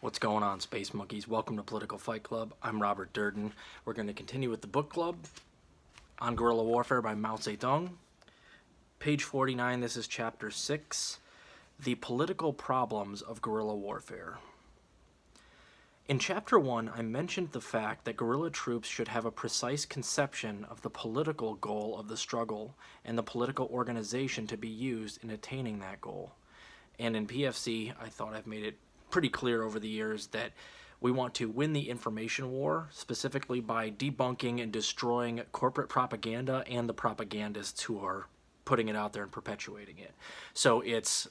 What's going on, Space Monkeys? Welcome to Political Fight Club. I'm Robert Durden. We're going to continue with the book club on guerrilla warfare by Mao Zedong. Page 49, this is chapter 6, The Political Problems of Guerrilla Warfare. In chapter 1, I mentioned the fact that guerrilla troops should have a precise conception of the political goal of the struggle and the political organization to be used in attaining that goal. And in PFC, I thought I've made it pretty clear over the years that we want to win the information war, specifically by debunking and destroying corporate propaganda and the propagandists who are putting it out there and perpetuating it. So it's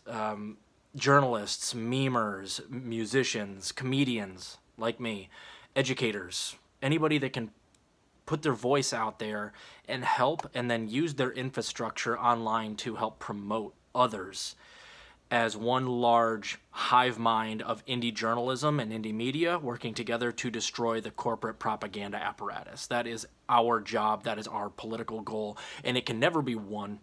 journalists, memers, musicians, comedians like me, educators, anybody that can put their voice out there and help and then use their infrastructure online to help promote others as one large hive mind of indie journalism and indie media working together to destroy the corporate propaganda apparatus. That is our job. That is our political goal. And it can never be won.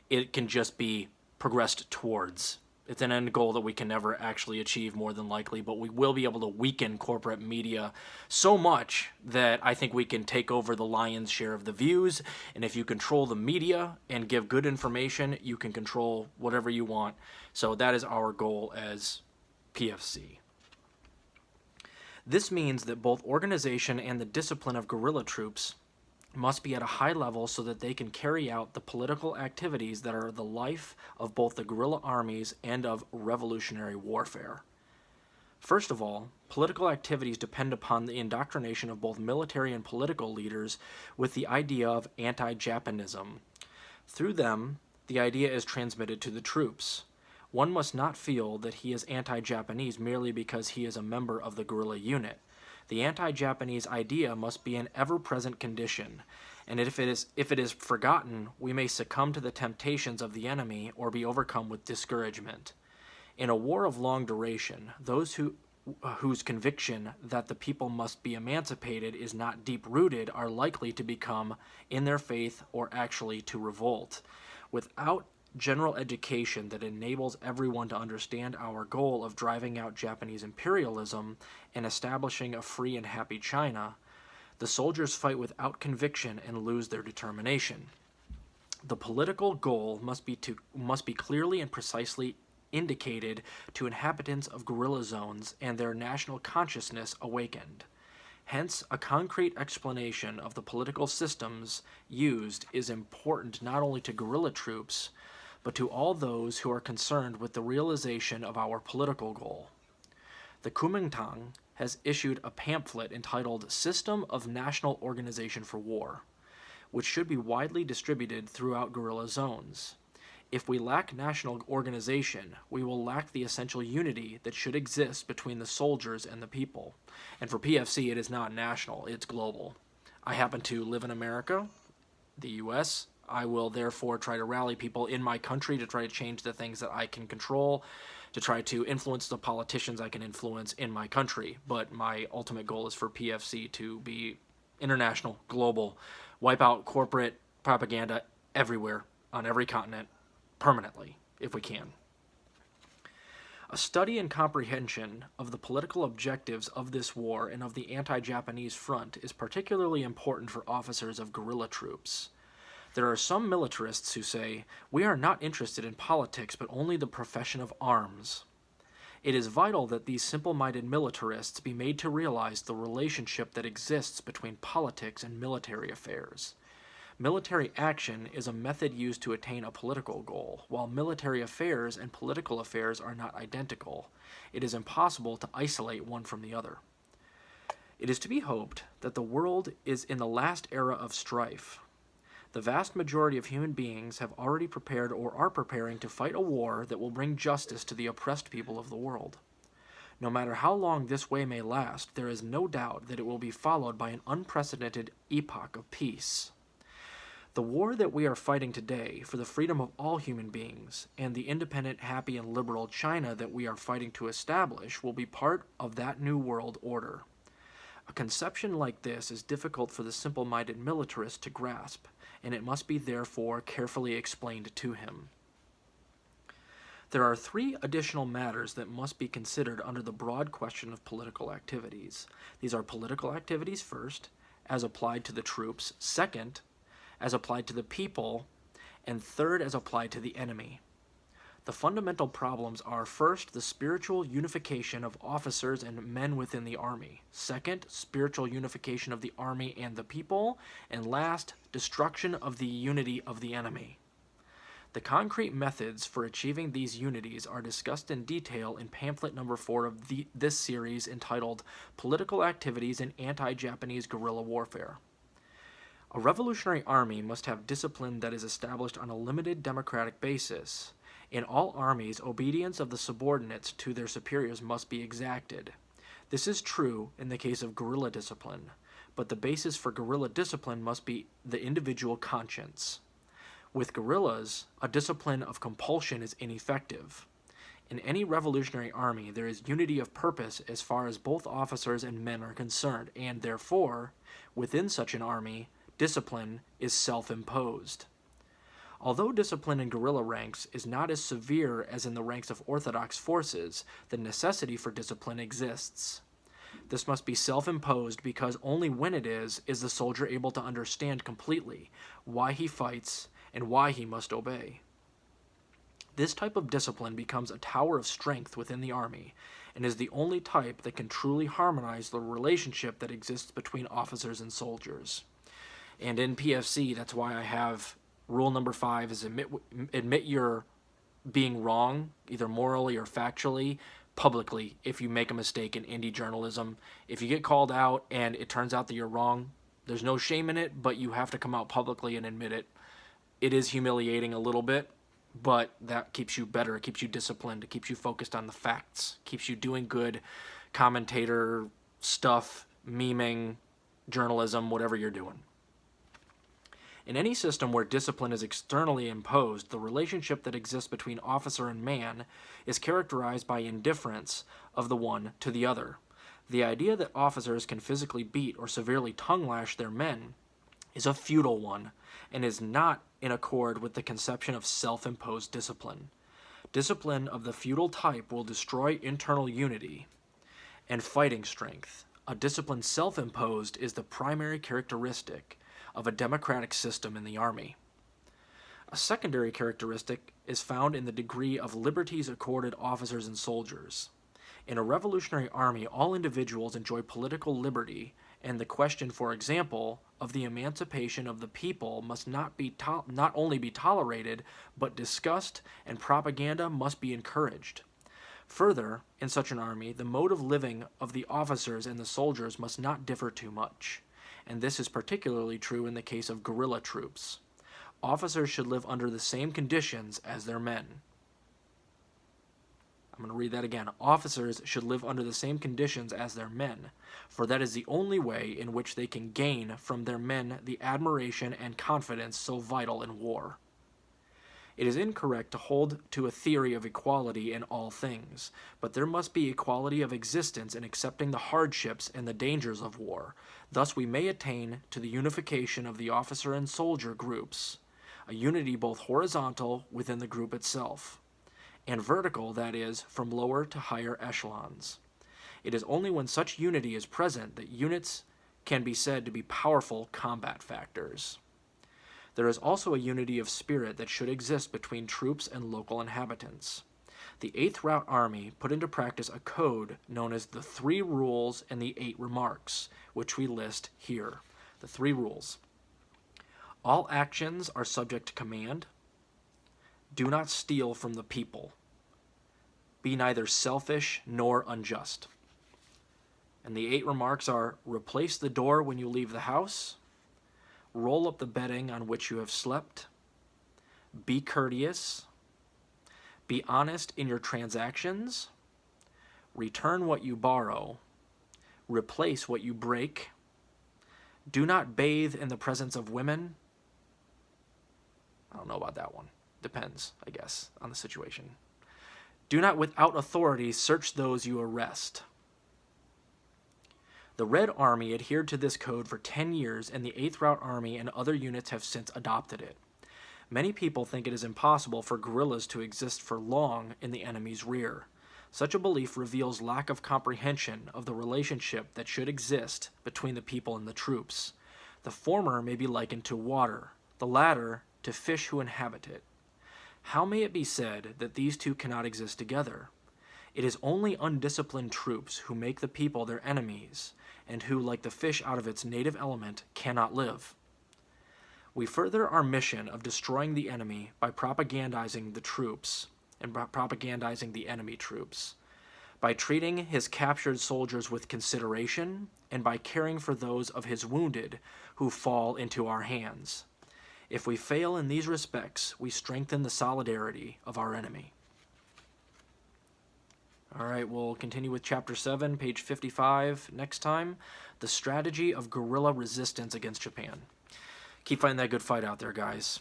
It can just be progressed towards. It's an end goal that we can never actually achieve, more than likely, but we will be able to weaken corporate media so much that I think we can take over the lion's share of the views. And if you control the media and give good information, you can control whatever you want. So that is our goal as PFC. This means that both organization and the discipline of guerrilla troops must be at a high level so that they can carry out the political activities that are the life of both the guerrilla armies and of revolutionary warfare. First of all, political activities depend upon the indoctrination of both military and political leaders with the idea of anti-Japanism. Through them, the idea is transmitted to the troops. One must not feel that he is anti-Japanese merely because he is a member of the guerrilla unit. The anti-Japanese idea must be an ever-present condition, and if it is forgotten, we may succumb to the temptations of the enemy or be overcome with discouragement. In a war of long duration, those whose conviction that the people must be emancipated is not deep-rooted are likely to become, in their faith, or actually to revolt. Without general education that enables everyone to understand our goal of driving out Japanese imperialism and establishing a free and happy China, the soldiers fight without conviction and lose their determination. The political goal must be clearly and precisely indicated to inhabitants of guerrilla zones and their national consciousness awakened. Hence, a concrete explanation of the political systems used is important not only to guerrilla troops, but to all those who are concerned with the realization of our political goal. The Kuomintang has issued a pamphlet entitled System of National Organization for War, which should be widely distributed throughout guerrilla zones. If we lack national organization, we will lack the essential unity that should exist between the soldiers and the people. And for PFC, it is not national, it's global. I happen to live in America, the US. I will therefore try to rally people in my country to try to change the things that I can control, to try to influence the politicians I can influence in my country. But my ultimate goal is for PFC to be international, global, wipe out corporate propaganda everywhere, on every continent, permanently, if we can. A study and comprehension of the political objectives of this war and of the anti-Japanese front is particularly important for officers of guerrilla troops. There are some militarists who say, we are not interested in politics but only the profession of arms. It is vital that these simple-minded militarists be made to realize the relationship that exists between politics and military affairs. Military action is a method used to attain a political goal, while military affairs and political affairs are not identical. It is impossible to isolate one from the other. It is to be hoped that the world is in the last era of strife. The vast majority of human beings have already prepared or are preparing to fight a war that will bring justice to the oppressed people of the world. No matter how long this way may last, there is no doubt that it will be followed by an unprecedented epoch of peace. The war that we are fighting today for the freedom of all human beings and the independent, happy, and liberal China that we are fighting to establish will be part of that new world order. A conception like this is difficult for the simple-minded militarist to grasp, and it must be therefore carefully explained to him. There are three additional matters that must be considered under the broad question of political activities. These are political activities first, as applied to the troops, second, as applied to the people, and third, as applied to the enemy. The fundamental problems are first, the spiritual unification of officers and men within the army, second, spiritual unification of the army and the people, and last, destruction of the unity of the enemy. The concrete methods for achieving these unities are discussed in detail in pamphlet number 4 of this series entitled Political Activities in Anti-Japanese Guerrilla Warfare. A revolutionary army must have discipline that is established on a limited democratic basis. In all armies, obedience of the subordinates to their superiors must be exacted. This is true in the case of guerrilla discipline, but the basis for guerrilla discipline must be the individual conscience. With guerrillas, a discipline of compulsion is ineffective. In any revolutionary army, there is unity of purpose as far as both officers and men are concerned, and therefore, within such an army, discipline is self-imposed. Although discipline in guerrilla ranks is not as severe as in the ranks of orthodox forces, the necessity for discipline exists. This must be self-imposed because only when it is the soldier able to understand completely why he fights and why he must obey. This type of discipline becomes a tower of strength within the army and is the only type that can truly harmonize the relationship that exists between officers and soldiers. And in PFC, that's why I have rule number 5 is admit you're being wrong, either morally or factually, publicly if you make a mistake in indie journalism. If you get called out and it turns out that you're wrong, there's no shame in it, but you have to come out publicly and admit it. It is humiliating a little bit, but that keeps you better. It keeps you disciplined. It keeps you focused on the facts. It keeps you doing good commentator stuff, memeing, journalism, whatever you're doing. In any system where discipline is externally imposed, the relationship that exists between officer and man is characterized by indifference of the one to the other. The idea that officers can physically beat or severely tongue-lash their men is a futile one and is not in accord with the conception of self-imposed discipline. Discipline of the feudal type will destroy internal unity and fighting strength. A discipline self-imposed is the primary characteristic of a democratic system in the army. A secondary characteristic is found in the degree of liberties accorded officers and soldiers. In a revolutionary army, all individuals enjoy political liberty, and the question, for example, of the emancipation of the people must not only be tolerated, but discussed, and propaganda must be encouraged. Further, in such an army, the mode of living of the officers and the soldiers must not differ too much, and this is particularly true in the case of guerrilla troops. Officers should live under the same conditions as their men. I'm going to read that again. Officers should live under the same conditions as their men, for that is the only way in which they can gain from their men the admiration and confidence so vital in war. It is incorrect to hold to a theory of equality in all things, but there must be equality of existence in accepting the hardships and the dangers of war. Thus we may attain to the unification of the officer and soldier groups, a unity both horizontal within the group itself, and vertical, that is, from lower to higher echelons. It is only when such unity is present that units can be said to be powerful combat factors. There is also a unity of spirit that should exist between troops and local inhabitants. The 8th Route Army put into practice a code known as the 3 Rules and the 8 Remarks, which we list here. The 3 rules. All actions are subject to command. Do not steal from the people. Be neither selfish nor unjust. And the 8 remarks are: replace the door when you leave the house. Roll up the bedding on which you have slept. Be courteous. Be honest in your transactions. Return what you borrow. Replace what you break. Do not bathe in the presence of women. I don't know about that one. Depends, I guess, on the situation. Do not without authority search those you arrest. The Red Army adhered to this code for 10 years, and the 8th Route Army and other units have since adopted it. Many people think it is impossible for guerrillas to exist for long in the enemy's rear. Such a belief reveals lack of comprehension of the relationship that should exist between the people and the troops. The former may be likened to water, the latter to fish who inhabit it. How may it be said that these two cannot exist together? It is only undisciplined troops who make the people their enemies, and who, like the fish out of its native element, cannot live. We further our mission of destroying the enemy by propagandizing the troops and propagandizing the enemy troops, by treating his captured soldiers with consideration, and by caring for those of his wounded who fall into our hands. If we fail in these respects, we strengthen the solidarity of our enemy. All right, we'll continue with Chapter 7, page 55 next time. The Strategy of Guerrilla Resistance Against Japan. Keep fighting that good fight out there, guys.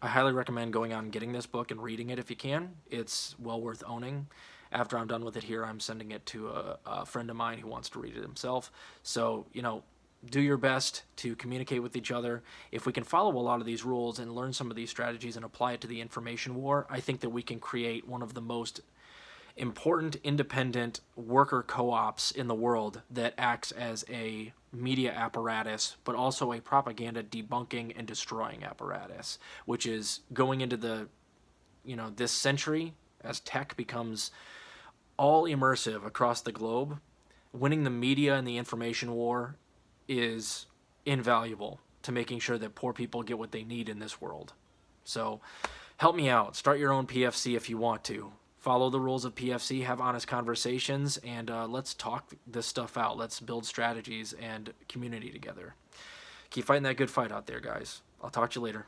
I highly recommend going out and getting this book and reading it if you can. It's well worth owning. After I'm done with it here, I'm sending it to a friend of mine who wants to read it himself. So, do your best to communicate with each other. If we can follow a lot of these rules and learn some of these strategies and apply it to the information war, I think that we can create one of the most important independent worker co-ops in the world that acts as a media apparatus, but also a propaganda debunking and destroying apparatus, which is going into the, this century as tech becomes all immersive across the globe. Winning the media and the information war is invaluable to making sure that poor people get what they need in this world. So help me out. Start your own PFC if you want to. Follow the rules of PFC, have honest conversations, and let's talk this stuff out. Let's build strategies and community together. Keep fighting that good fight out there, guys. I'll talk to you later.